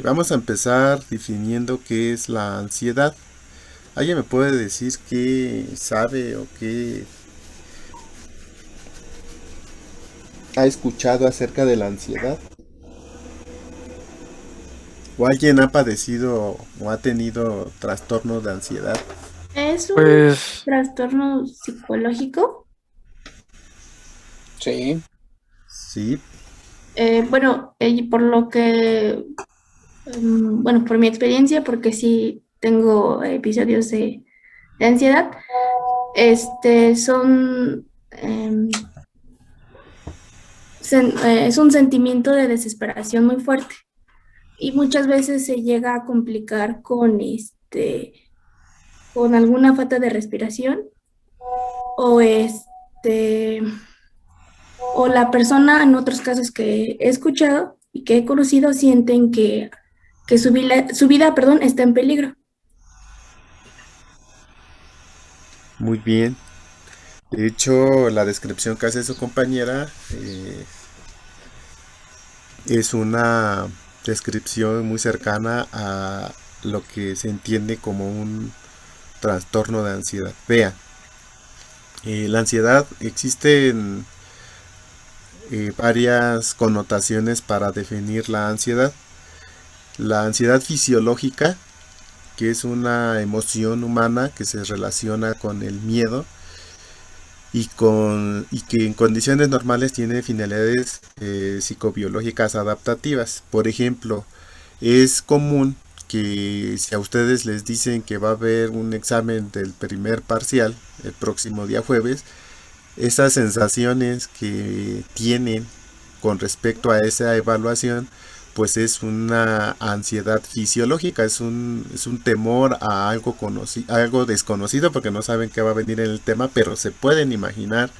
Vamos a empezar definiendo qué es la ansiedad. ¿Alguien me puede decir qué sabe o qué ha escuchado acerca de la ansiedad? ¿O alguien ha padecido o ha tenido trastornos de ansiedad? Es un Pues trastorno psicológico. sí, Sí, Bueno, por lo que, bueno, por mi experiencia, porque sí tengo episodios de ansiedad, son, es un sentimiento de desesperación muy fuerte y muchas veces se llega a complicar con alguna falta de respiración o o la persona, en otros casos que he escuchado y que he conocido, sienten que su vida, perdón, está en peligro. muy bien. De hecho, la descripción que hace su compañera es una descripción muy cercana a lo que se entiende como un trastorno de ansiedad. Vea, la ansiedad existen varias connotaciones para definir la ansiedad. La ansiedad fisiológica, que es una emoción humana que se relaciona con el miedo y que en condiciones normales tiene finalidades psicobiológicas adaptativas. Por ejemplo, es común que si a ustedes les dicen que va a haber un examen del primer parcial el próximo día jueves, esas sensaciones que tienen con respecto a esa evaluación, pues es una ansiedad fisiológica, es un temor a algo, algo desconocido porque no saben qué va a venir en el tema, pero se pueden imaginar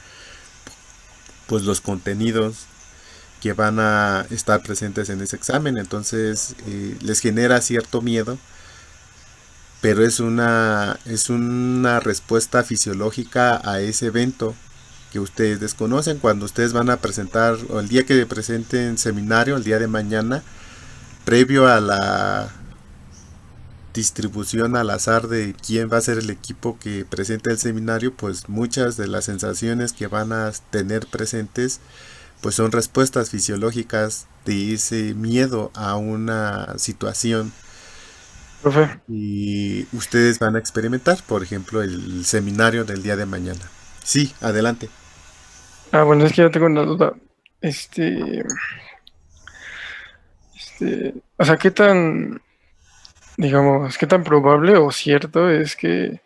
pues los contenidos que van a estar presentes en ese examen, entonces les genera cierto miedo, pero es una respuesta fisiológica a ese evento que ustedes desconocen. Cuando ustedes van a presentar, o el día que presenten seminario, el día de mañana, previo a la distribución al azar de quién va a ser el equipo que presente el seminario, pues muchas de las sensaciones que van a tener presentes pues son respuestas fisiológicas de ese miedo a una situación profe. y ustedes van a experimentar, por ejemplo, el seminario del día de mañana. Sí, adelante. Bueno, es que yo tengo una duda. O sea, ¿qué tan, digamos, qué tan probable o cierto es que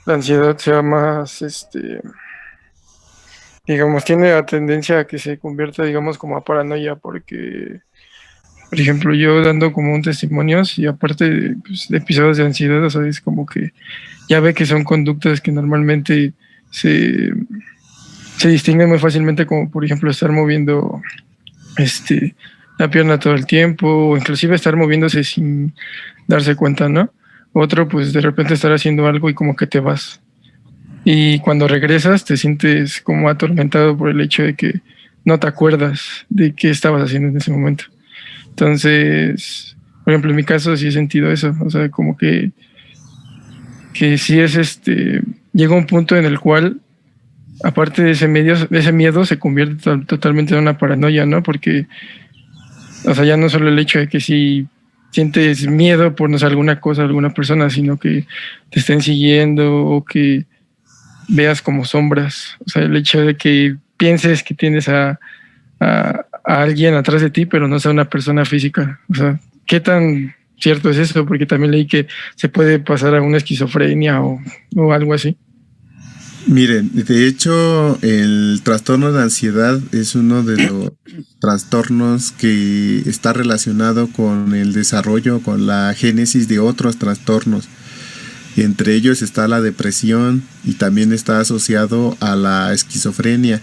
la ansiedad sea más, digamos, tiene la tendencia a que se convierta, digamos, como a paranoia? Porque, por ejemplo, yo dando como un testimonio, y aparte de, pues, de episodios de ansiedad, o sea, es como que ya ve que son conductas que normalmente se, se distinguen muy fácilmente, como por ejemplo estar moviendo este, la pierna todo el tiempo, o inclusive estar moviéndose sin darse cuenta, ¿no? Otro, pues de repente estar haciendo algo y como que te vas. Y cuando regresas te sientes como atormentado por el hecho de que no te acuerdas de qué estabas haciendo en ese momento. Entonces, por ejemplo, en mi caso sí he sentido eso, o sea, como que sí es llega un punto en el cual aparte de ese miedo se convierte totalmente en una paranoia, ¿no? Porque, o sea, ya no solo el hecho de que si sientes miedo por no sé, alguna cosa, alguna persona, sino que te estén siguiendo o que veas como sombras. O sea, el hecho de que pienses que tienes a alguien atrás de ti, pero no sea una persona física. O sea, ¿qué tan cierto es eso? Porque también leí que se puede pasar a una esquizofrenia o algo así. Miren, de hecho, el trastorno de ansiedad es uno de los trastornos que está relacionado con el desarrollo, con la génesis de otros trastornos. Y entre ellos está la depresión y también está asociado a la esquizofrenia.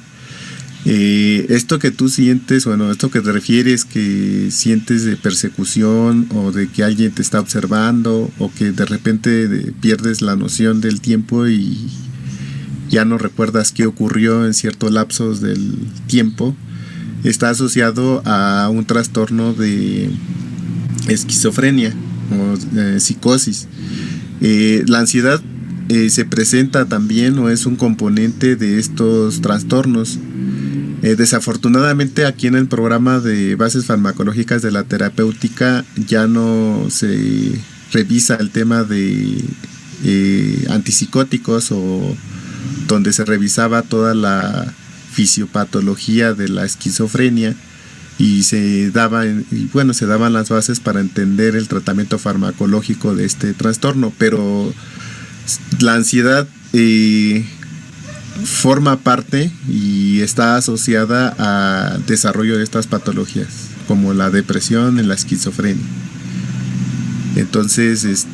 Esto que tú sientes, bueno, esto que te refieres, que sientes de persecución o de que alguien te está observando o que de repente pierdes la noción del tiempo y ya no recuerdas qué ocurrió en ciertos lapsos del tiempo, está asociado a un trastorno esquizofrenia o psicosis. La ansiedad se presenta también o es un componente de estos trastornos. Desafortunadamente aquí en el programa de bases farmacológicas de la terapéutica ya no se revisa el tema de antipsicóticos, o donde se revisaba toda la fisiopatología de la esquizofrenia y se daban las bases para entender el tratamiento farmacológico de este trastorno, pero la ansiedad forma parte y está asociada a desarrollo de estas patologías como la depresión y la esquizofrenia. Entonces,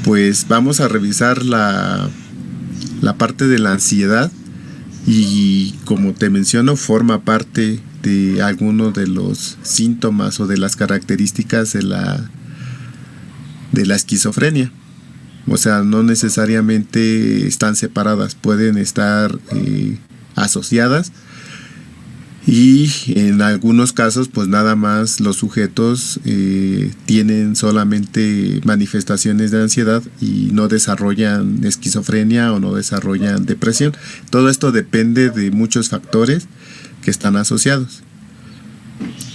pues vamos a revisar la parte de la ansiedad, y como te menciono, forma parte de algunos de los síntomas o de las características de la esquizofrenia. O sea, no necesariamente están separadas, pueden estar asociadas, y en algunos casos pues nada más los sujetos tienen solamente manifestaciones de ansiedad y no desarrollan esquizofrenia o no desarrollan depresión. Todo esto depende de muchos factores que están asociados.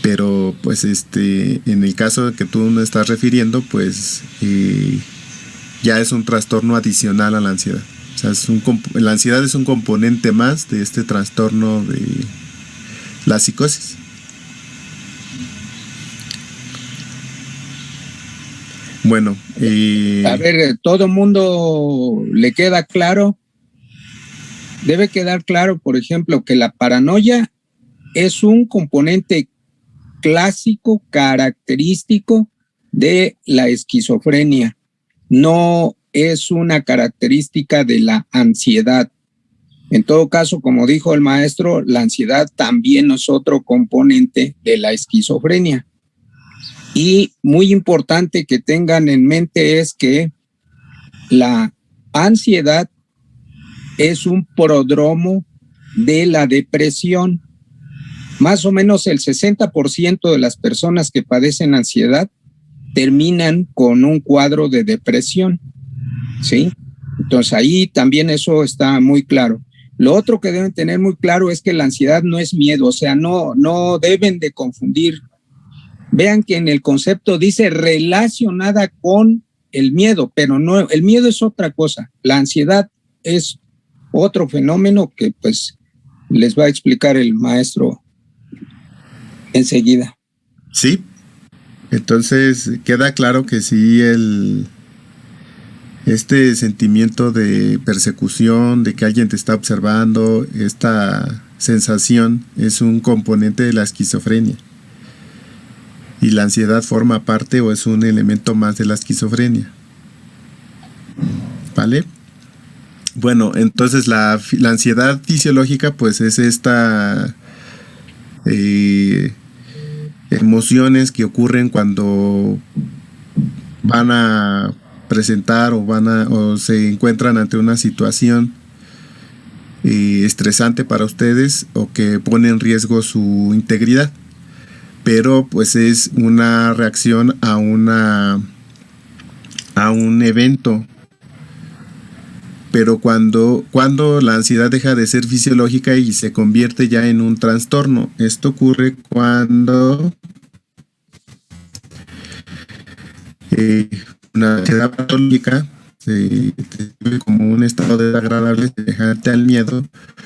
Pero pues en el caso que tú me estás refiriendo, pues ya es un trastorno adicional a la ansiedad. O sea, la ansiedad es un componente más de este trastorno de la psicosis. Bueno, a ver, todo mundo le queda claro, debe quedar claro, por ejemplo, que la paranoia es un componente clásico, característico de la esquizofrenia. No es una característica de la ansiedad. En todo caso, como dijo el maestro, la ansiedad también es otro componente de la esquizofrenia. Y muy importante que tengan en mente es que la ansiedad es un prodromo de la depresión. Más o menos el 60% de las personas que padecen ansiedad terminan con un cuadro de depresión, ¿sí? Entonces ahí también eso está muy claro. Lo otro que deben tener muy claro es que la ansiedad no es miedo, o sea, no deben de confundir. Vean que en el concepto dice relacionada con el miedo, pero no, el miedo es otra cosa. La ansiedad es otro fenómeno que pues les va a explicar el maestro enseguida. Sí, entonces queda claro que sí, este sentimiento de persecución, de que alguien te está observando, esta sensación es un componente de la esquizofrenia. Y la ansiedad forma parte o es un elemento más de la esquizofrenia. ¿Vale? Bueno, entonces la ansiedad fisiológica pues es esta emociones que ocurren cuando van a presentar o se encuentran ante una situación estresante para ustedes o que pone en riesgo su integridad, pero pues es una reacción a un evento. Pero cuando la ansiedad deja de ser fisiológica y se convierte ya en un trastorno, esto ocurre cuando una ansiedad patológica se describe como un estado desagradable semejante al miedo,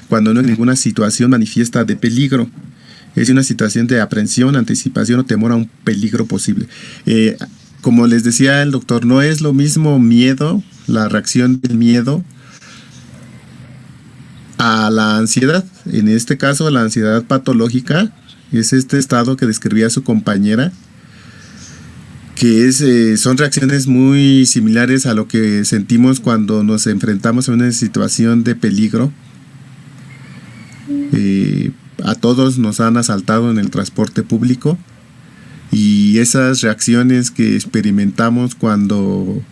cuando no hay ninguna situación manifiesta de peligro. Es una situación de aprensión, anticipación o temor a un peligro posible. Como les decía el doctor, no es lo mismo miedo, la reacción del miedo, a la ansiedad. En este caso, la ansiedad patológica es este estado que describía su compañera, que son reacciones muy similares a lo que sentimos cuando nos enfrentamos a una situación de peligro. A todos nos han asaltado en el transporte público, y esas reacciones que experimentamos cuando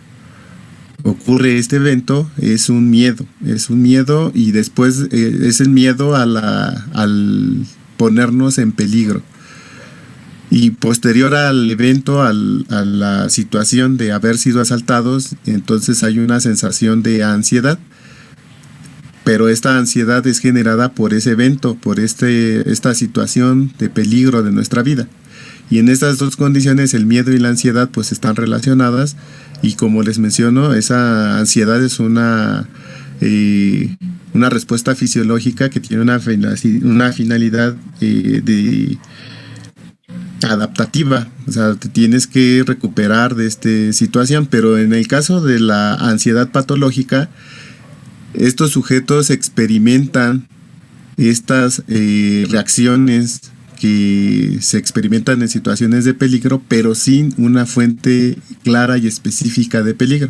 ocurre este evento es un miedo, y después es el miedo al ponernos en peligro. Y posterior al evento, a la situación de haber sido asaltados, entonces hay una sensación de ansiedad. Pero esta ansiedad es generada por ese evento, por esta situación de peligro de nuestra vida. Y en estas dos condiciones, el miedo y la ansiedad pues están relacionadas. Y como les menciono, esa ansiedad es una respuesta fisiológica que tiene una finalidad adaptativa. O sea, te tienes que recuperar de esta situación. Pero en el caso de la ansiedad patológica, estos sujetos experimentan estas reacciones que se experimentan en situaciones de peligro, pero sin una fuente clara y específica de peligro.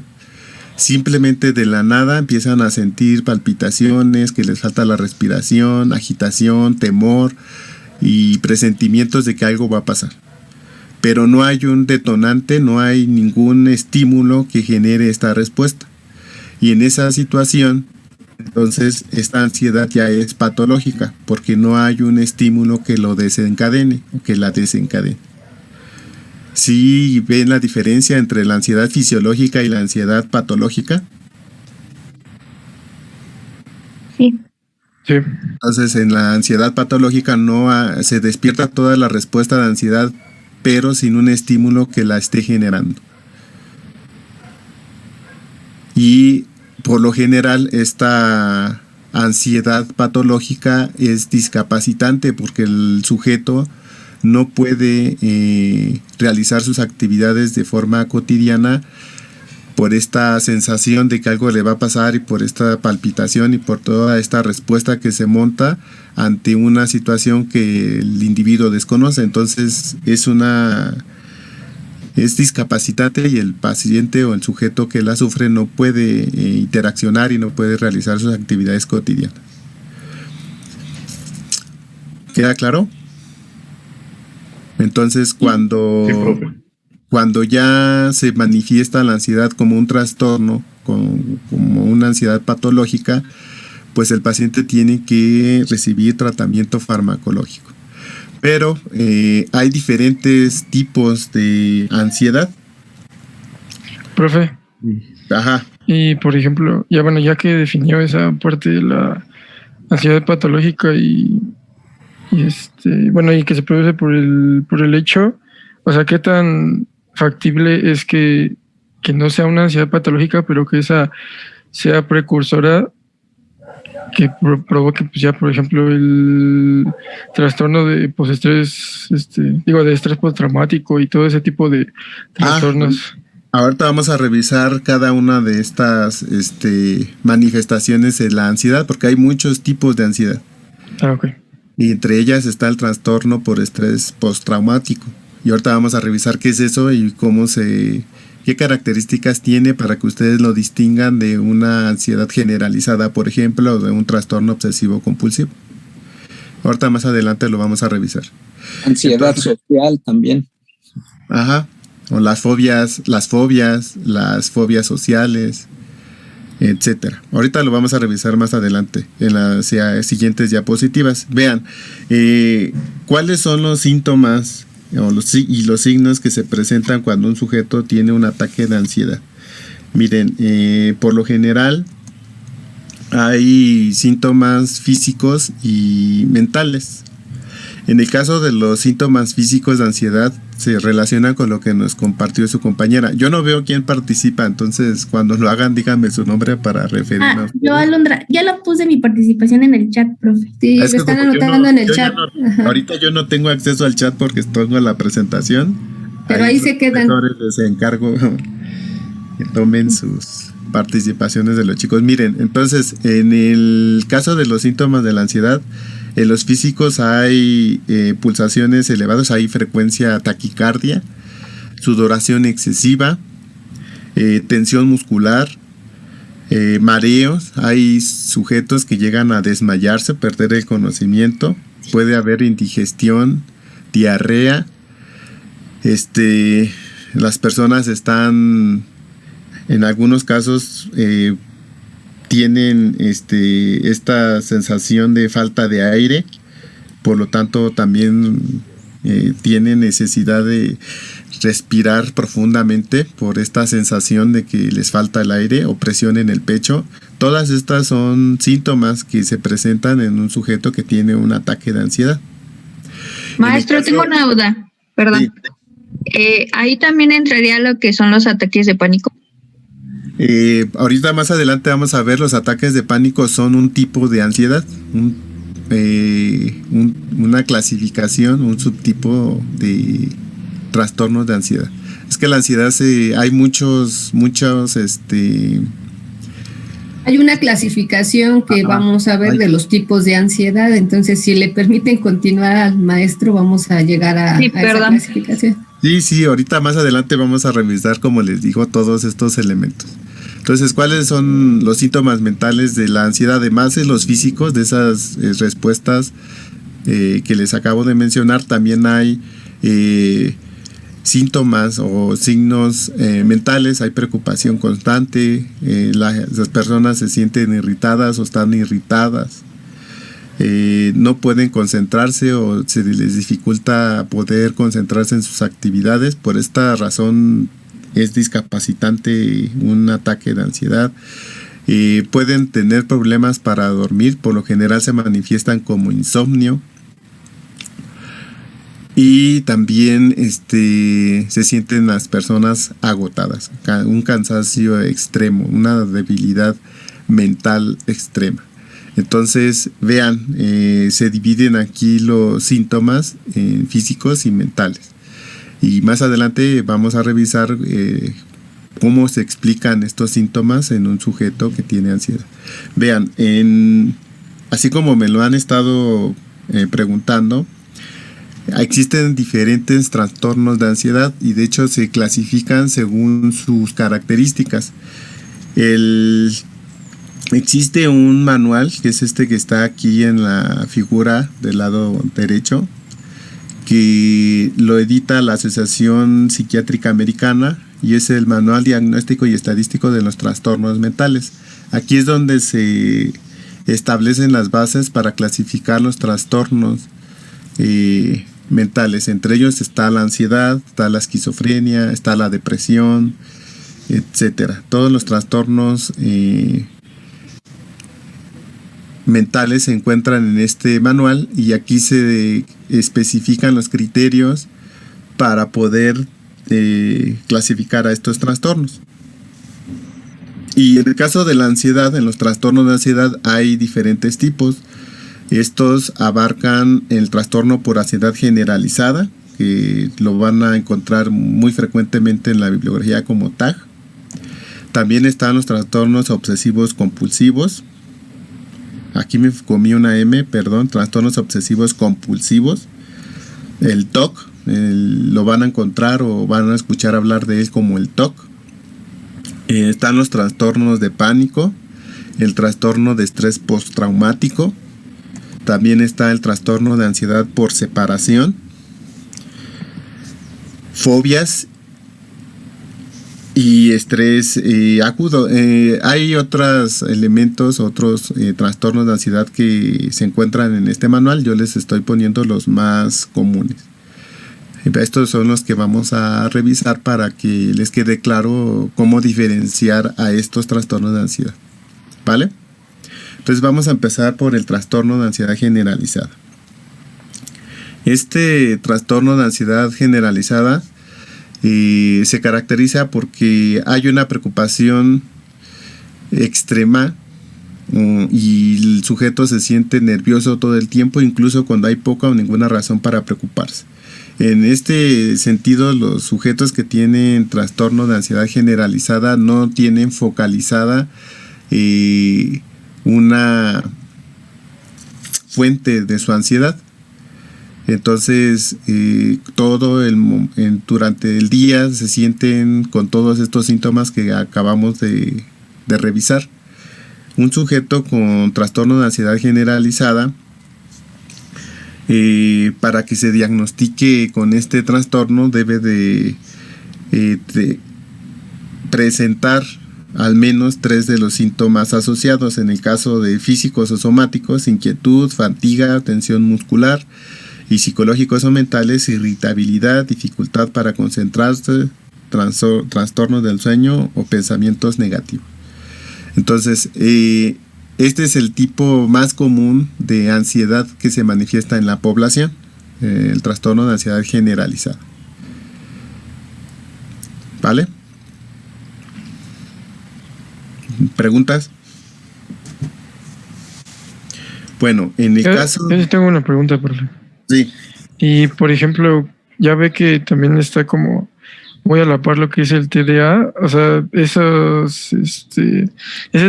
Simplemente de la nada empiezan a sentir palpitaciones, que les falta la respiración, agitación, temor y presentimientos de que algo va a pasar. Pero no hay un detonante, no hay ningún estímulo que genere esta respuesta. Y en esa situación, entonces, esta ansiedad ya es patológica, porque no hay un estímulo que lo desencadene o que la desencadene. ¿Sí ven la diferencia entre la ansiedad fisiológica y la ansiedad patológica? Sí. Sí. Entonces, en la ansiedad patológica se despierta toda la respuesta de ansiedad, pero sin un estímulo que la esté generando. Y por lo general, esta ansiedad patológica es discapacitante porque el sujeto no puede realizar sus actividades de forma cotidiana por esta sensación de que algo le va a pasar y por esta palpitación y por toda esta respuesta que se monta ante una situación que el individuo desconoce. Entonces es discapacitante y el paciente o el sujeto que la sufre no puede interaccionar y no puede realizar sus actividades cotidianas. ¿Queda claro? Entonces, cuando ya se manifiesta la ansiedad como un trastorno, como una ansiedad patológica, pues el paciente tiene que recibir tratamiento farmacológico. Pero hay diferentes tipos de ansiedad. Profe. Ajá. Y por ejemplo, ya que definió esa parte de la ansiedad patológica y que se produce por el hecho, o sea, ¿qué tan factible es que no sea una ansiedad patológica, pero que esa sea precursora que provoque, pues ya, por ejemplo, el trastorno de postestrés, de estrés postraumático y todo ese tipo de trastornos? Ahorita vamos a revisar cada una de estas manifestaciones de la ansiedad, porque hay muchos tipos de ansiedad. Ok. Y entre ellas está el trastorno por estrés postraumático. Y ahorita vamos a revisar qué es eso y qué características tiene para que ustedes lo distingan de una ansiedad generalizada, por ejemplo, o de un trastorno obsesivo compulsivo. Ahorita más adelante lo vamos a revisar. Ansiedad social también. Ajá. O las fobias sociales, etcétera. Ahorita lo vamos a revisar más adelante en las siguientes diapositivas. Vean, ¿cuáles son los síntomas y los signos que se presentan cuando un sujeto tiene un ataque de ansiedad? Miren, por lo general hay síntomas físicos y mentales. En el caso de los síntomas físicos de ansiedad, se relacionan con lo que nos compartió su compañera. Yo no veo quién participa, entonces cuando lo hagan, díganme su nombre para referirme. Yo, Alondra, ya lo puse mi participación en el chat, profe. Sí, lo están anotando en el chat. Ahorita yo no tengo acceso al chat porque estoy en la presentación. Pero ahí se quedan. Les encargo que tomen sus participaciones de los chicos. Miren, entonces, en el caso de los síntomas de la ansiedad, en los físicos hay pulsaciones elevadas, hay frecuencia taquicardia, sudoración excesiva, tensión muscular, mareos. Hay sujetos que llegan a desmayarse, perder el conocimiento, puede haber indigestión, diarrea. Las personas están, en algunos casos, tienen esta sensación de falta de aire, por lo tanto también tiene necesidad de respirar profundamente por esta sensación de que les falta el aire o presión en el pecho. Todas estas son síntomas que se presentan en un sujeto que tiene un ataque de ansiedad. Maestro, tengo una duda, perdón. Sí. Ahí también entraría lo que son los ataques de pánico. Ahorita más adelante vamos a ver, los ataques de pánico son un tipo de ansiedad, una clasificación, un subtipo de trastornos de ansiedad. Es que la ansiedad hay muchos Hay una clasificación que vamos a ver de los tipos de ansiedad, entonces si le permiten continuar al maestro vamos a llegar a esa clasificación. Sí, ahorita más adelante vamos a revisar, como les digo, todos estos elementos. Entonces, ¿cuáles son los síntomas mentales de la ansiedad? Además de los físicos, de esas respuestas que les acabo de mencionar, también hay síntomas o signos mentales. Hay preocupación constante, las personas se sienten irritadas o están irritadas, no pueden concentrarse o se les dificulta poder concentrarse en sus actividades. Por esta razón es discapacitante un ataque de ansiedad. Pueden tener problemas para dormir, por lo general se manifiestan como insomnio. Y también se sienten las personas agotadas, un cansancio extremo, una debilidad mental extrema. Entonces, vean, se dividen aquí los síntomas físicos y mentales. Y más adelante vamos a revisar cómo se explican estos síntomas en un sujeto que tiene ansiedad. Vean, así como me lo han estado preguntando, existen diferentes trastornos de ansiedad y de hecho se clasifican según sus características. Existe un manual, que es que está aquí en la figura del lado derecho, que lo edita la Asociación Psiquiátrica Americana y es el Manual Diagnóstico y Estadístico de los Trastornos Mentales. Aquí es donde se establecen las bases para clasificar los trastornos mentales. Entre ellos está la ansiedad, está la esquizofrenia, está la depresión, etcétera. Todos los trastornos mentales se encuentran en este manual y aquí se especifican los criterios para poder clasificar a estos trastornos. Y en el caso de la ansiedad, en los trastornos de ansiedad hay diferentes tipos. Estos abarcan el trastorno por ansiedad generalizada, que lo van a encontrar muy frecuentemente en la bibliografía como TAG. También están los trastornos obsesivos compulsivos. Aquí me comí una M, perdón, trastornos obsesivos compulsivos. El TOC, lo van a encontrar o van a escuchar hablar de él como el TOC. Están los trastornos de pánico, el trastorno de estrés postraumático. También está el trastorno de ansiedad por separación, fobias y estrés agudo. Hay otros elementos, otros trastornos de ansiedad que se encuentran en este manual. Yo les estoy poniendo los más comunes. Estos son los que vamos a revisar para que les quede claro cómo diferenciar a estos trastornos de ansiedad. ¿Vale? Entonces vamos a empezar por el trastorno de ansiedad generalizada. Este trastorno de ansiedad generalizada se caracteriza porque hay una preocupación extrema y el sujeto se siente nervioso todo el tiempo, incluso cuando hay poca o ninguna razón para preocuparse. En este sentido, los sujetos que tienen trastorno de ansiedad generalizada no tienen focalizada una fuente de su ansiedad. Entonces durante el día se sienten con todos estos síntomas que acabamos de revisar. Un sujeto con trastorno de ansiedad generalizada, para que se diagnostique con este trastorno, debe de presentar al menos 3 de los síntomas asociados. En el caso de físicos o somáticos: inquietud, fatiga, tensión muscular, y psicológicos o mentales, irritabilidad, dificultad para concentrarse, trastornos del sueño o pensamientos negativos. Entonces, este es el tipo más común de ansiedad que se manifiesta en la población, el trastorno de ansiedad generalizada. ¿Vale? ¿Preguntas? Bueno, en el caso... Yo tengo una pregunta, profe. Sí. Y, por ejemplo, ya ve que también está como muy a la par lo que es el TDA. O sea, ese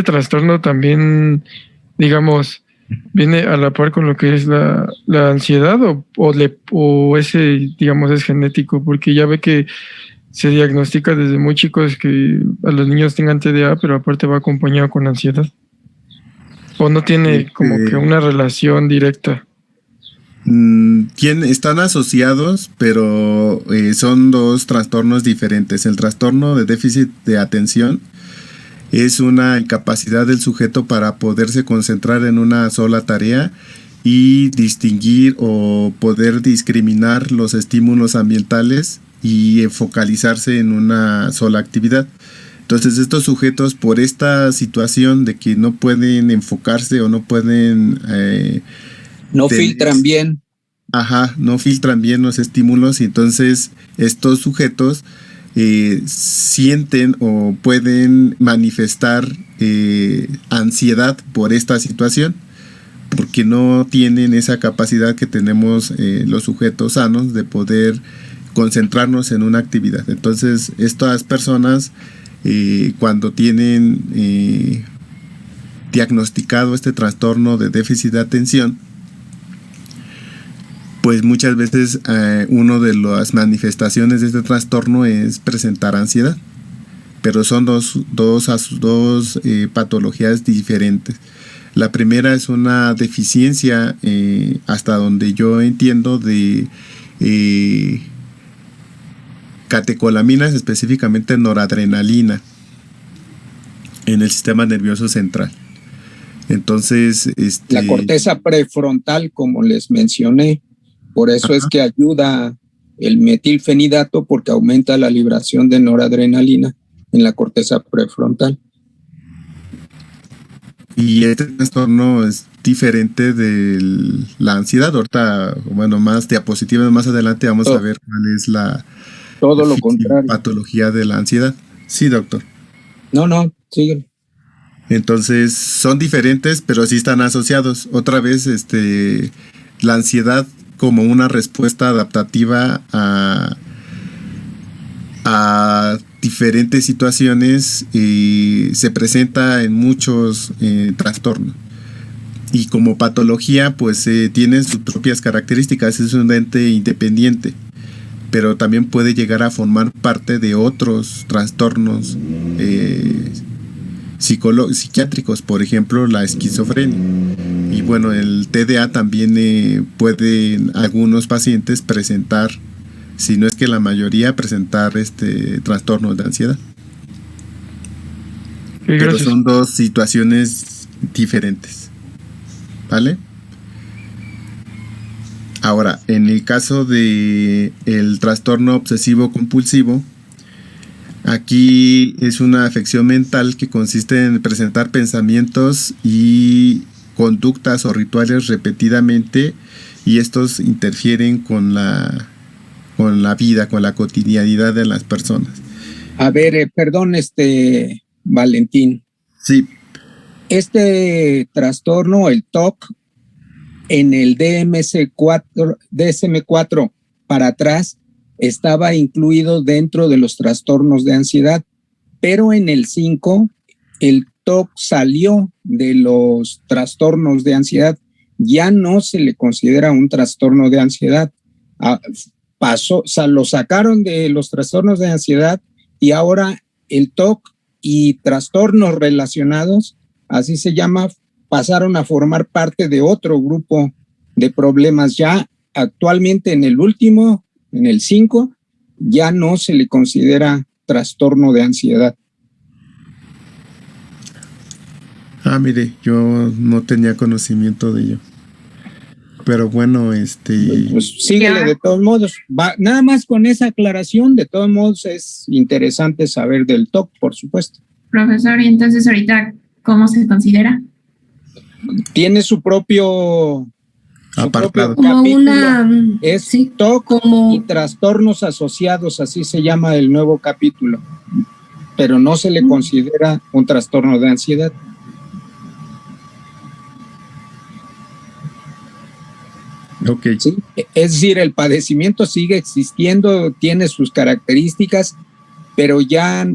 trastorno también, digamos, viene a la par con lo que es la ansiedad o ese, digamos, es genético, porque ya ve que se diagnostica desde muy chicos que a los niños tengan TDA, pero aparte va acompañado con ansiedad. ¿O no tiene como que una relación directa? Están asociados, pero son dos trastornos diferentes. El trastorno de déficit de atención es una incapacidad del sujeto para poderse concentrar en una sola tarea y distinguir o poder discriminar los estímulos ambientales y focalizarse en una sola actividad. Entonces estos sujetos, por esta situación de que no pueden enfocarse o no pueden... no filtran bien. Ajá, no filtran bien los estímulos, y entonces estos sujetos sienten o pueden manifestar ansiedad por esta situación, porque no tienen esa capacidad que tenemos los sujetos sanos de poder concentrarnos en una actividad. Entonces estas personas cuando tienen diagnosticado este trastorno de déficit de atención, pues muchas veces una de las manifestaciones de este trastorno es presentar ansiedad, pero son dos patologías diferentes. La primera es una deficiencia, hasta donde yo entiendo, de catecolaminas, específicamente noradrenalina, en el sistema nervioso central. Entonces, la corteza prefrontal, como les mencioné, por eso es que ayuda el metilfenidato, porque aumenta la liberación de noradrenalina en la corteza prefrontal. Y este trastorno es diferente de la ansiedad. Ahorita, bueno, más diapositivas más adelante vamos a ver cuál es la patología de la ansiedad. Sí, doctor. No, sigue. Entonces, son diferentes, pero sí están asociados. Otra vez, la ansiedad como una respuesta adaptativa a diferentes situaciones se presenta en muchos trastornos. Y como patología, pues tiene sus propias características. Es un ente independiente, pero también puede llegar a formar parte de otros trastornos psiquiátricos, por ejemplo la esquizofrenia. Y bueno, el TDA también puede en algunos pacientes presentar, si no es que la mayoría, presentar trastornos de ansiedad. Pero son dos situaciones diferentes, ¿vale? Ahora, en el caso de el trastorno obsesivo compulsivo, aquí es una afección mental que consiste en presentar pensamientos y conductas o rituales repetidamente, y estos interfieren con la vida, con la cotidianidad de las personas. A ver, perdón, Valentín. Sí. Este trastorno, el TOC, en el DSM-4 para atrás, estaba incluido dentro de los trastornos de ansiedad, pero en el 5 el TOC salió de los trastornos de ansiedad, ya no se le considera un trastorno de ansiedad. Lo sacaron de los trastornos de ansiedad y ahora el TOC y trastornos relacionados, así se llama, pasaron a formar parte de otro grupo de problemas. Ya actualmente en el último, en el 5, ya no se le considera trastorno de ansiedad. Mire, yo no tenía conocimiento de ello. Pero bueno, pues síguele de todos modos. Nada más con esa aclaración, de todos modos es interesante saber del TOC, por supuesto. Profesor, y entonces ahorita, ¿cómo se considera? Tiene su propio apartado. Como capítulo. es TOC como y trastornos asociados, así se llama el nuevo capítulo, pero no se le considera un trastorno de ansiedad. Okay. ¿Sí? Es decir, el padecimiento sigue existiendo, tiene sus características, pero ya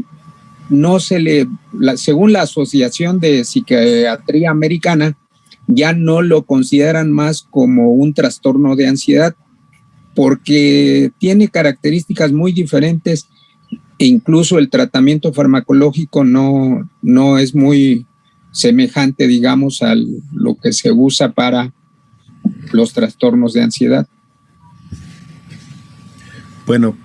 no se le, según la Asociación de Psiquiatría Americana, ya no lo consideran más como un trastorno de ansiedad, porque tiene características muy diferentes e incluso el tratamiento farmacológico no es muy semejante, digamos, a lo que se usa para los trastornos de ansiedad. Bueno,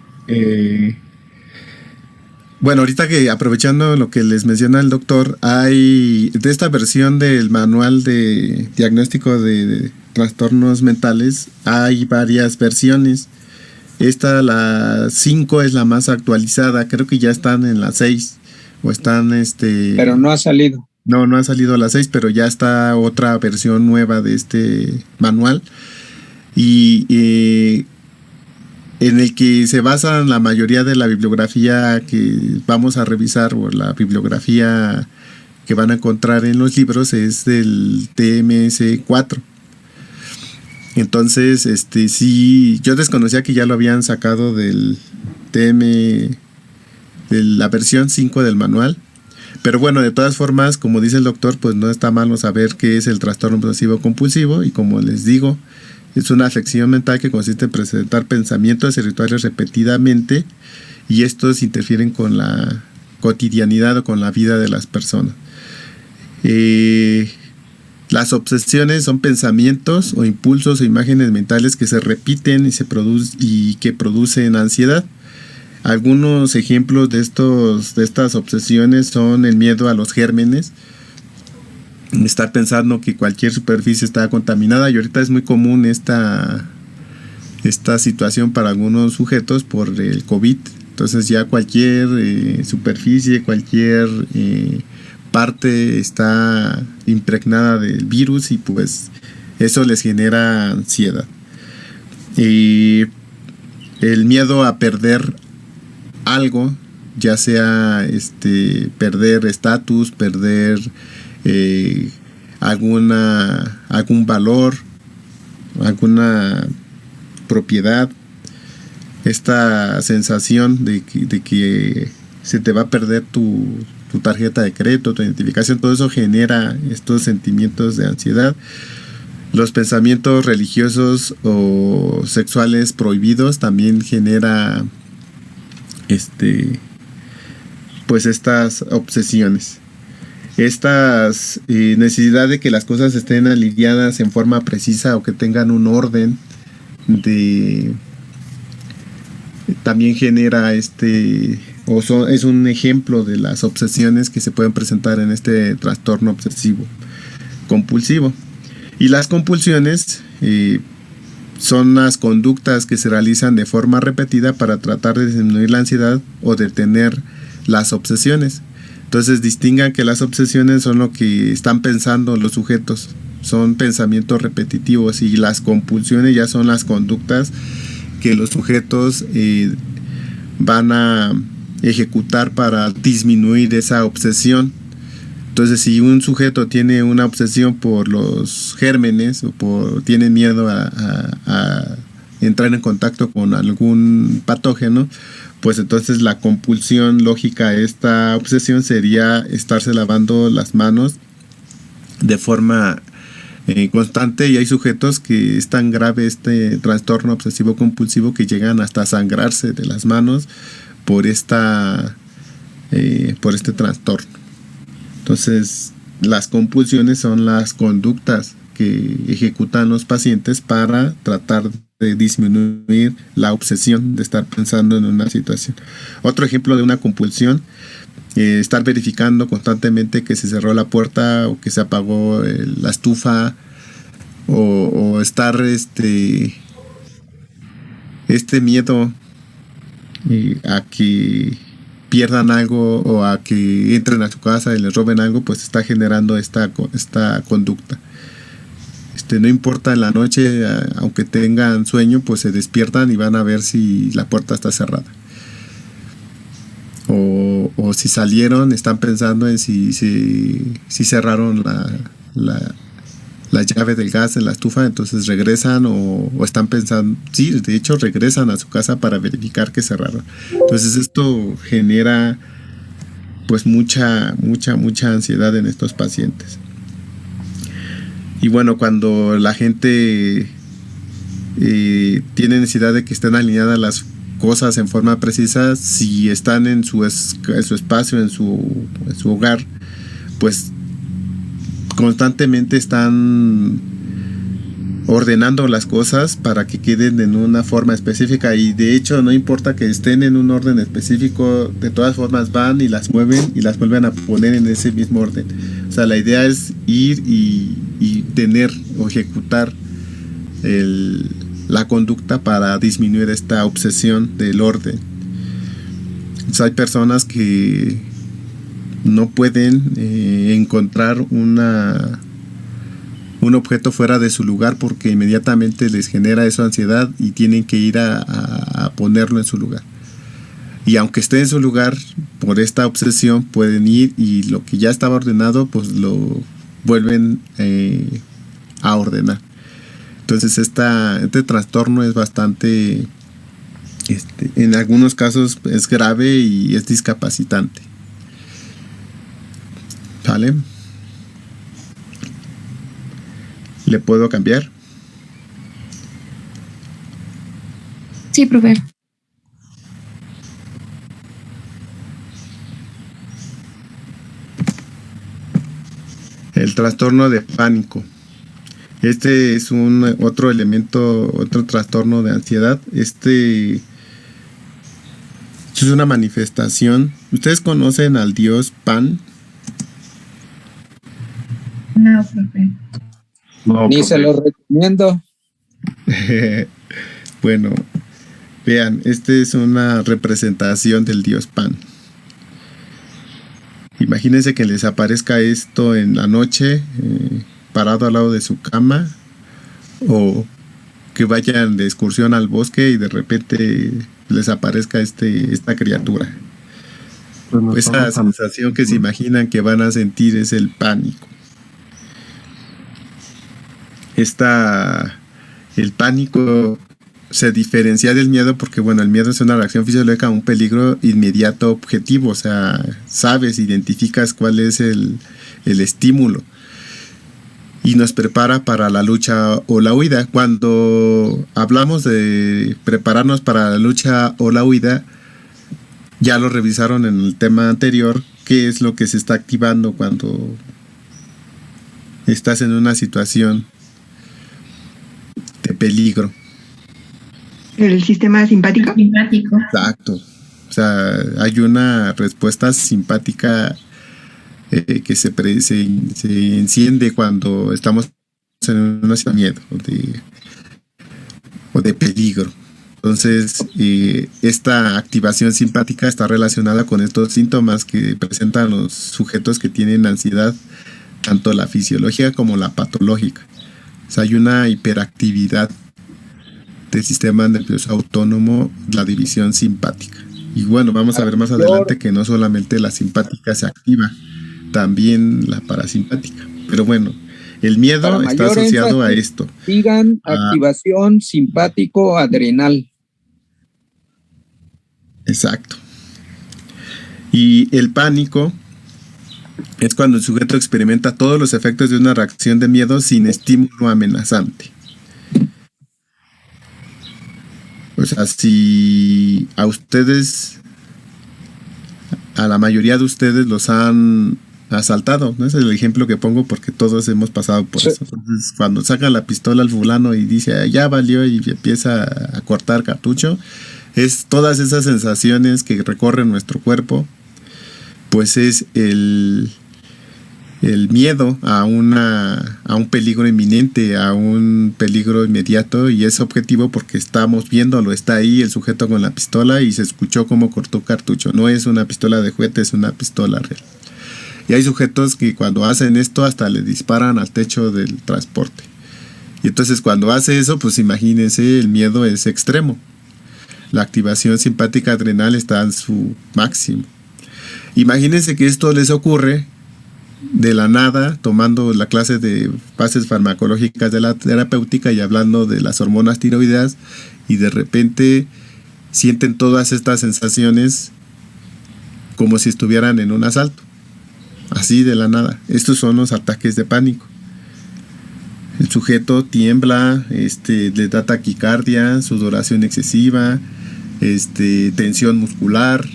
ahorita que aprovechando lo que les menciona el doctor, hay de esta versión del manual de diagnóstico de trastornos mentales, hay varias versiones. Esta, la 5, es la más actualizada, creo que ya están en la 6, o están Pero no ha salido. No ha salido la 6, pero ya está otra versión nueva de este manual. Y en el que se basa la mayoría de la bibliografía que vamos a revisar, o la bibliografía que van a encontrar en los libros, es del TMS-4. Entonces, sí, yo desconocía que ya lo habían sacado del de la versión 5 del manual. Pero bueno, de todas formas, como dice el doctor, pues no está malo saber qué es el trastorno obsesivo compulsivo, y como les digo, es una afección mental que consiste en presentar pensamientos y rituales repetidamente, y estos interfieren con la cotidianidad o con la vida de las personas. Las obsesiones son pensamientos o impulsos o imágenes mentales que se repiten y que producen ansiedad. Algunos ejemplos de estas obsesiones son el miedo a los gérmenes, estar pensando que cualquier superficie está contaminada, y ahorita es muy común esta situación para algunos sujetos por el COVID. Entonces ya cualquier superficie, cualquier parte está impregnada del virus, y pues eso les genera ansiedad. Y el miedo a perder algo, ya sea perder estatus, perder algún valor, alguna propiedad, esta sensación de que se te va a perder tu tarjeta de crédito, tu identificación, todo eso genera estos sentimientos de ansiedad. Los pensamientos religiosos o sexuales prohibidos también genera pues estas obsesiones. Estas necesidad de que las cosas estén alineadas en forma precisa o que tengan un orden también genera es un ejemplo de las obsesiones que se pueden presentar en este trastorno obsesivo compulsivo. Y las compulsiones son las conductas que se realizan de forma repetida para tratar de disminuir la ansiedad o detener las obsesiones. Entonces distingan que las obsesiones son lo que están pensando los sujetos, son pensamientos repetitivos, y las compulsiones ya son las conductas que los sujetos van a ejecutar para disminuir esa obsesión. Entonces, si un sujeto tiene una obsesión por los gérmenes o tiene miedo a entrar en contacto con algún patógeno, pues entonces la compulsión lógica a esta obsesión sería estarse lavando las manos de forma constante, y hay sujetos que es tan grave este trastorno obsesivo compulsivo que llegan hasta sangrarse de las manos por este trastorno. Entonces, las compulsiones son las conductas que ejecutan los pacientes para tratar de disminuir la obsesión de estar pensando en una situación. Otro ejemplo de una compulsión, estar verificando constantemente que se cerró la puerta o que se apagó la estufa, o estar este miedo a que pierdan algo o a que entren a su casa y les roben algo, pues está generando esta conducta. No importa en la noche, aunque tengan sueño, pues se despiertan y van a ver si la puerta está cerrada. O si salieron, están pensando en si cerraron la llave del gas en la estufa, entonces regresan o están pensando, sí, de hecho regresan a su casa para verificar que cerraron. Entonces esto genera pues mucha ansiedad en estos pacientes. Y bueno, cuando la gente tiene necesidad de que estén alineadas las cosas en forma precisa, si están en su espacio, en su hogar, pues constantemente están ordenando las cosas para que queden en una forma específica, y de hecho no importa que estén en un orden específico, de todas formas van y las mueven y las vuelven a poner en ese mismo orden. O sea, la idea es ir y tener o ejecutar la conducta para disminuir esta obsesión del orden. O sea, hay personas que no pueden encontrar un objeto fuera de su lugar porque inmediatamente les genera eso ansiedad y tienen que ir a ponerlo en su lugar. Y aunque esté en su lugar, por esta obsesión pueden ir y lo que ya estaba ordenado, pues lo vuelven a ordenar. Entonces este trastorno es bastante, en algunos casos es grave y es discapacitante. ¿Vale? ¿Le puedo cambiar? Sí, profe. El trastorno de pánico. Este es otro elemento, otro trastorno de ansiedad. Es una manifestación. ¿Ustedes conocen al dios Pan? No, profe. No, ni se lo recomiendo. Bueno, vean, esta es una representación del dios Pan. Imagínense que les aparezca esto en la noche, parado al lado de su cama, o que vayan de excursión al bosque y de repente les aparezca esta criatura. Pues esa sensación que se imaginan que van a sentir es el pánico. El pánico se diferencia del miedo porque, bueno, el miedo es una reacción fisiológica a un peligro inmediato objetivo. O sea, sabes, identificas cuál es el estímulo y nos prepara para la lucha o la huida. Cuando hablamos de prepararnos para la lucha o la huida, ya lo revisaron en el tema anterior, qué es lo que se está activando cuando estás en una situación de peligro. El sistema simpático. Exacto. O sea, hay una respuesta simpática que se enciende cuando estamos en una situación de miedo o de peligro. Entonces, esta activación simpática está relacionada con estos síntomas que presentan los sujetos que tienen ansiedad, tanto la fisiológica como la patológica. O sea, hay una hiperactividad del sistema nervioso autónomo, la división simpática. Y bueno, vamos a ver más adelante que no solamente la simpática se activa, también la parasimpática. Pero bueno, el miedo está asociado a esto. Digan activación simpático-adrenal. Exacto. Y el pánico es cuando el sujeto experimenta todos los efectos de una reacción de miedo sin estímulo amenazante. O sea, si a ustedes, a la mayoría de ustedes los han asaltado, ¿no? Ese es el ejemplo que pongo porque todos hemos pasado por eso. Entonces, cuando saca la pistola al fulano y dice, ya valió, y empieza a cortar cartucho, es todas esas sensaciones que recorren nuestro cuerpo, pues es el el miedo a un peligro inminente, a un peligro inmediato, y es objetivo porque estamos viéndolo, está ahí el sujeto con la pistola y se escuchó cómo cortó cartucho. No es una pistola de juguete, es una pistola real. Y hay sujetos que cuando hacen esto hasta le disparan al techo del transporte. Y entonces cuando hace eso, pues imagínense, el miedo es extremo. La activación simpática adrenal está en su máximo. Imagínense que esto les ocurre de la nada, tomando la clase de bases farmacológicas de la terapéutica y hablando de las hormonas tiroideas, y de repente sienten todas estas sensaciones como si estuvieran en un asalto, así de la nada. Estos son los ataques de pánico. El sujeto tiembla, le da taquicardia, sudoración excesiva, tensión muscular,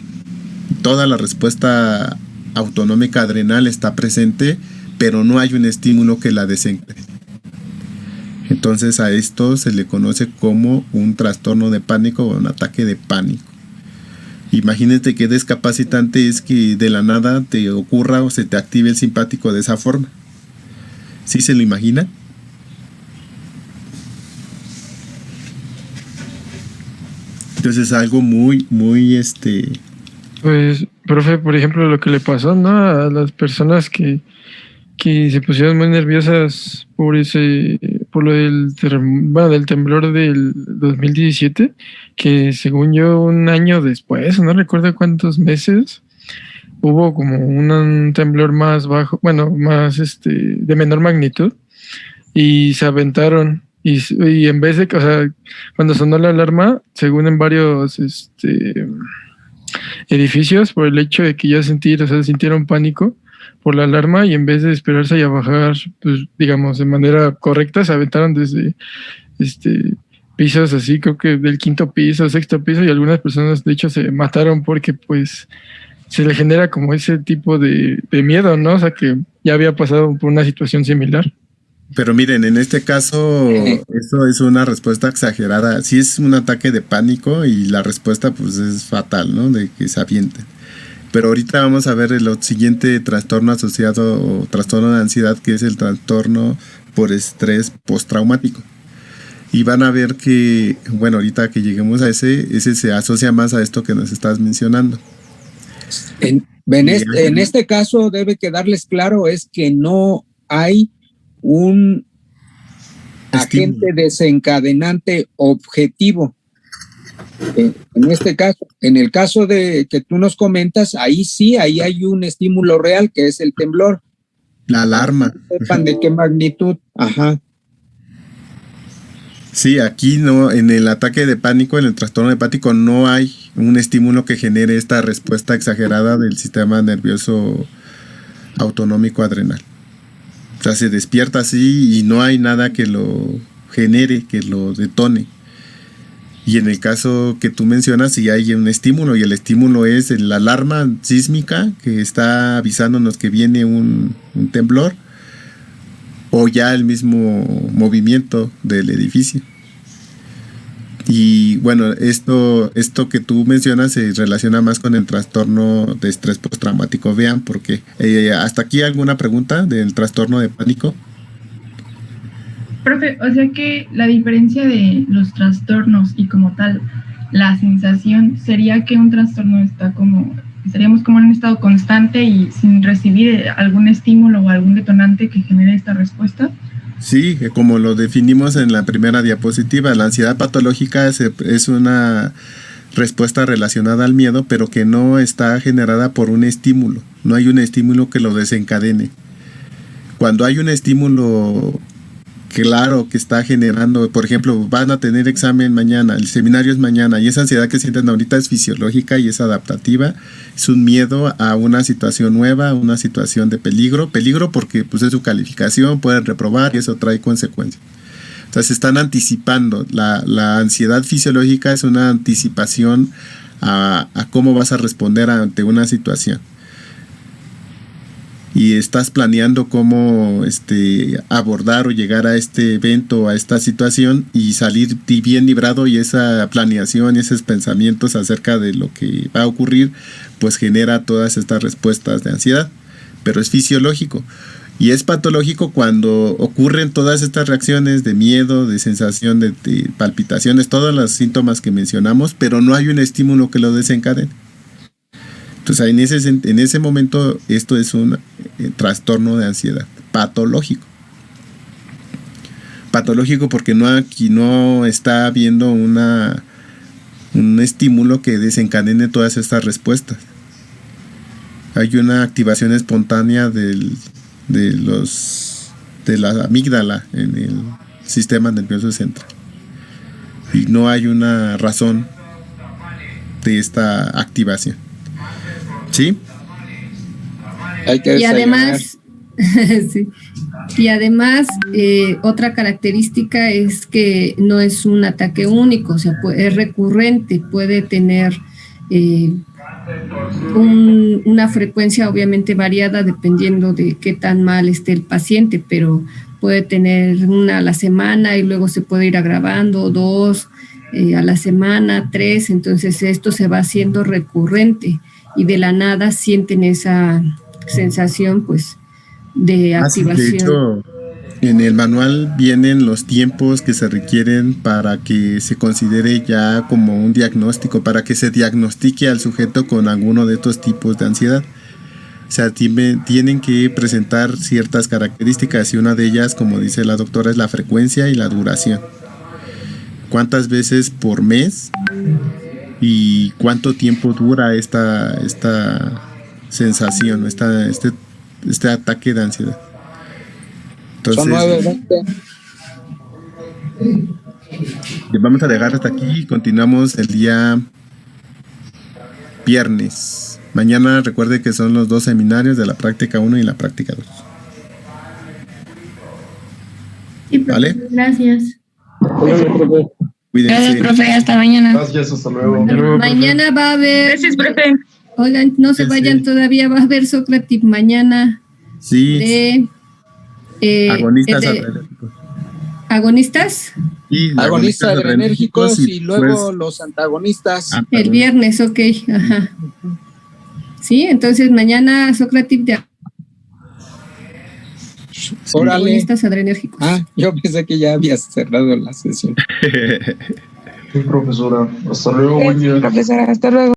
toda la respuesta autonómica adrenal está presente, pero no hay un estímulo que la desencadene. Entonces a esto se le conoce como un trastorno de pánico o un ataque de pánico. Imagínate qué descapacitante es que de la nada te ocurra o se te active el simpático de esa forma. ¿Sí se lo imagina? Entonces es algo muy, muy Pues, profe, por ejemplo, lo que le pasó, ¿no? A las personas que se pusieron muy nerviosas por lo del temblor del 2017, que según yo un año después, no recuerdo cuántos meses, hubo como un temblor más bajo, bueno, más de menor magnitud, y se aventaron. Y en vez de, o sea, cuando sonó la alarma, según en varios edificios, por el hecho de que ya sintieron pánico por la alarma, y en vez de esperarse a bajar, pues digamos, de manera correcta, se aventaron desde pisos así, creo que del 5º piso, 6º piso, y algunas personas de hecho se mataron porque pues se le genera como ese tipo de miedo, ¿no? O sea, que ya había pasado por una situación similar. Pero miren, en este caso, eso es una respuesta exagerada. Sí es un ataque de pánico y la respuesta pues es fatal, ¿no? De que se avienten. Pero ahorita vamos a ver el siguiente trastorno asociado o trastorno de ansiedad, que es el trastorno por estrés postraumático. Y van a ver que, bueno, ahorita que lleguemos a ese se asocia más a esto que nos estás mencionando. En este caso debe quedarles claro es que no hay un agente desencadenante objetivo. En este caso, en el caso de que tú nos comentas, ahí hay un estímulo real que es el temblor. La alarma. Sepan de qué magnitud. Ajá. Sí, aquí no, en el ataque de pánico, en el trastorno de pánico, no hay un estímulo que genere esta respuesta exagerada del sistema nervioso autonómico adrenal. O sea, se despierta así y no hay nada que lo genere, que lo detone. Y en el caso que tú mencionas, sí hay un estímulo, y el estímulo es la alarma sísmica que está avisándonos que viene un temblor, o ya el mismo movimiento del edificio. Y bueno, esto que tú mencionas se relaciona más con el trastorno de estrés postraumático. Vean, porque hasta aquí alguna pregunta del trastorno de pánico. Profe, o sea que la diferencia de los trastornos y como tal la sensación sería que un trastorno estaríamos como en un estado constante y sin recibir algún estímulo o algún detonante que genere esta respuesta. Sí, como lo definimos en la primera diapositiva, la ansiedad patológica es una respuesta relacionada al miedo, pero que no está generada por un estímulo. No hay un estímulo que lo desencadene. Cuando hay un estímulo claro que está generando, por ejemplo, van a tener examen mañana, el seminario es mañana, y esa ansiedad que sienten ahorita es fisiológica y es adaptativa, es un miedo a una situación nueva, a una situación de peligro porque pues es su calificación, pueden reprobar y eso trae consecuencias. O sea, se están anticipando. La ansiedad fisiológica es una anticipación a cómo vas a responder ante una situación. Y estás planeando cómo abordar o llegar a este evento, a esta situación, y salir bien librado, y esa planeación y esos pensamientos acerca de lo que va a ocurrir pues genera todas estas respuestas de ansiedad. pero es fisiológico. Y es patológico cuando ocurren todas estas reacciones de miedo, de sensación de palpitaciones, todos los síntomas que mencionamos, pero no hay un estímulo que lo desencadene. Entonces, en ese momento, esto es un trastorno de ansiedad patológico. Patológico porque aquí no está habiendo un estímulo que desencadene todas estas respuestas. Hay una activación espontánea de la amígdala en el sistema nervioso central. Y no hay una razón de esta activación. ¿Sí? Y además, sí. Y además, otra característica es que no es un ataque único, o sea, es recurrente, puede tener una frecuencia obviamente variada dependiendo de qué tan mal esté el paciente, pero puede tener una a la semana y luego se puede ir agravando, 2 a la semana, 3, entonces esto se va haciendo recurrente y de la nada sienten esa sensación pues de activación. De hecho, en el manual vienen los tiempos que se requieren para que se considere ya como un diagnóstico, para que se diagnostique al sujeto con alguno de estos tipos de ansiedad. O sea, tienen que presentar ciertas características y una de ellas, como dice la doctora, es la frecuencia y la duración. ¿Cuántas veces por mes? ¿Y cuánto tiempo dura esta sensación, este ataque de ansiedad? Entonces, vamos a dejar hasta aquí y continuamos el día viernes. Mañana recuerde que son los 2 seminarios de la práctica 1 y la práctica 2. Sí, profe, ¿vale? Gracias. Cuídense. Gracias, profe. Hasta mañana. Gracias, hasta luego. Mañana va a haber... Gracias, profe. Oigan, no se vayan todavía, va a haber Sócrates mañana. Sí. Agonistas adrenérgicos. ¿Agonistas? Sí, agonistas adrenérgicos y luego los antagonistas. El viernes, ok. Ajá. Sí, entonces mañana Sócrates de agonistas adrenérgicos. Yo pensé que ya habías cerrado la sesión. Sí, profesora. Hasta luego, buen día. Profesora, hasta luego.